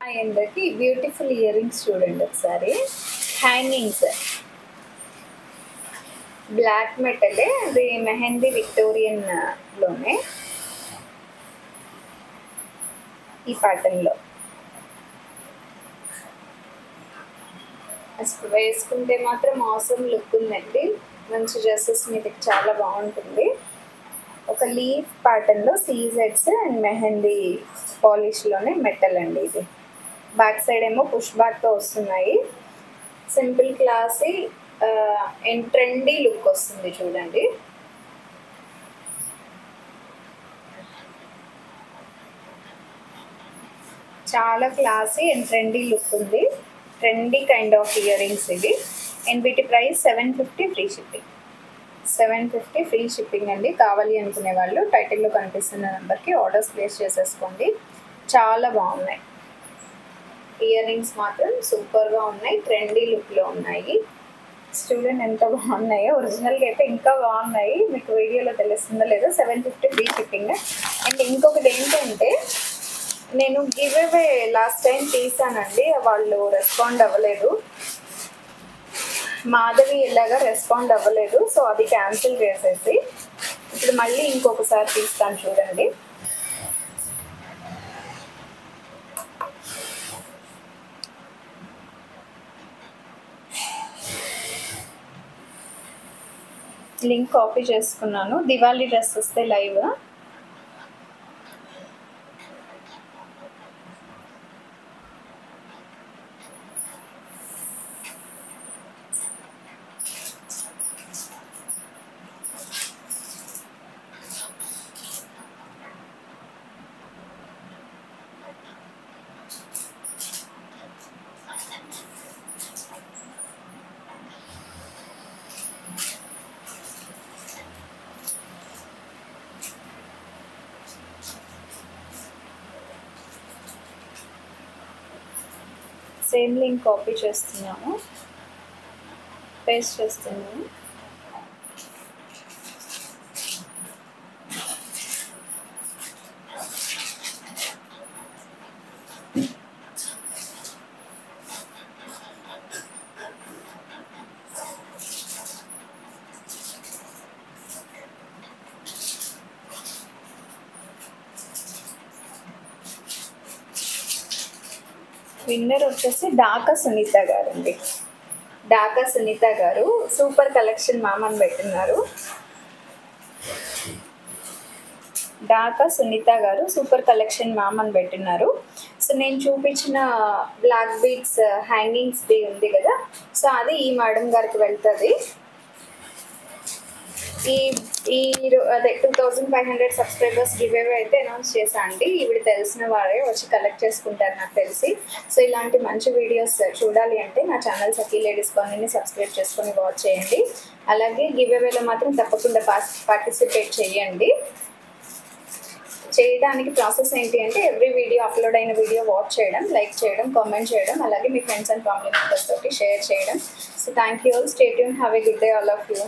అయ్యేందుకు beautiful ear rings చూడండి ఒకసారి. హ్యాంగింగ్స్ బ్లాక్ మెటలే, అది మెహందీ విక్టోరియన్ లోనే ఈ ప్యాటర్న్లో అసలు వేసుకుంటే మాత్రం ఆసమ్ లుక్ ఉందండి. మంచి డ్రెస్సెస్ మీదకి చాలా బాగుంటుంది. ఒక లీఫ్ ప్యాటర్న్లో సీజెడ్స్ అండ్ మెహందీ పాలిష్లోనే మెటల్ అండి. ఇది బ్యాక్ సైడ్ ఏమో పుష్ బ్యాక్తో వస్తున్నాయి. Simple classy and trendy look వస్తుంది చూడండి. చాలా క్లాసీ అండ్ ట్రెండీ లుక్ ఉంది. Trendy kind of ear rings ఇవి. అండ్ వీటి price 750 free shipping. 750 free shipping అండి. కావాలి అనుకునే వాళ్ళు టైటిల్లో కనిపిస్తున్న నెంబర్కి ఆర్డర్స్ ప్లేస్ చేసేసుకోండి. చాలా బాగున్నాయి ఇయర్ రింగ్స్, మాత్రం సూపర్గా ఉన్నాయి. ట్రెండీ లుక్లో ఉన్నాయి. స్టూడెంట్ ఎంత బాగున్నాయో, ఒరిజినల్గా అయితే ఇంకా బాగున్నాయి. మీకు వీడియోలో తెలుస్తుందో లేదో. 750 ఫ్రీ షిప్పింగ్. అండ్ ఇంకొకటి ఏంటంటే, నేను గివ్ అవే లాస్ట్ టైం తీసానండి, వాళ్ళు రెస్పాండ్ అవ్వలేదు. మాధవి ఎలాగా రెస్పాండ్ అవ్వలేదు, సో అది క్యాన్సిల్ చేసేసి ఇప్పుడు మళ్ళీ ఇంకొకసారి తీస్తాను చూడండి. లింక్ కాపీ చేసుకున్నాను. దివాళీ డ్రెస్ వస్తే లైవ్. సేమ్ లింక్ కాపీ చేస్తున్నాము, పేస్ట్ చేస్తున్నాము. విన్నర్ వచ్చేసి డాకా సునీత గారు అండి. డాకా సునీత గారు సూపర్ కలెక్షన్ మ్యామ్ అని పెట్టినారు. డాకా సునీత గారు సూపర్ కలెక్షన్ మ్యామ్ అని పెట్టినారు. సో నేను చూపించిన బ్లాక్ బీడ్స్ హ్యాంగింగ్స్ది ఉంది కదా, సో అది ఈ మేడం గారికి వెళ్తుంది. ఈ అదే 2500 సబ్స్క్రైబర్స్ గివ్ అవే అయితే అనౌన్స్ చేశా అండి. ఇవి తెలిసిన వారే వచ్చి కలెక్ట్ చేసుకుంటారు నాకు తెలిసి. సో ఇలాంటి మంచి వీడియోస్ చూడాలి అంటే నా ఛానల్ సఖీ లేడీస్ కార్నర్ని సబ్స్క్రైబ్ చేసుకొని వాచ్ చేయండి. అలాగే గివ్ అవేలో మాత్రం తప్పకుండా పార్టిసిపేట్ చేయండి. చేయడానికి ప్రాసెస్ ఏంటి అంటే, ఎవ్రీ వీడియో అప్లోడ్ అయిన వీడియో వాచ్ చేయడం, లైక్ చేయడం, కామెంట్ చేయడం, అలాగే మీ ఫ్రెండ్స్ అండ్ ఫ్యామిలీ మెంబర్స్ తోటి షేర్ చేయడం. So thank you all. Stay tune. Have a good day all of you.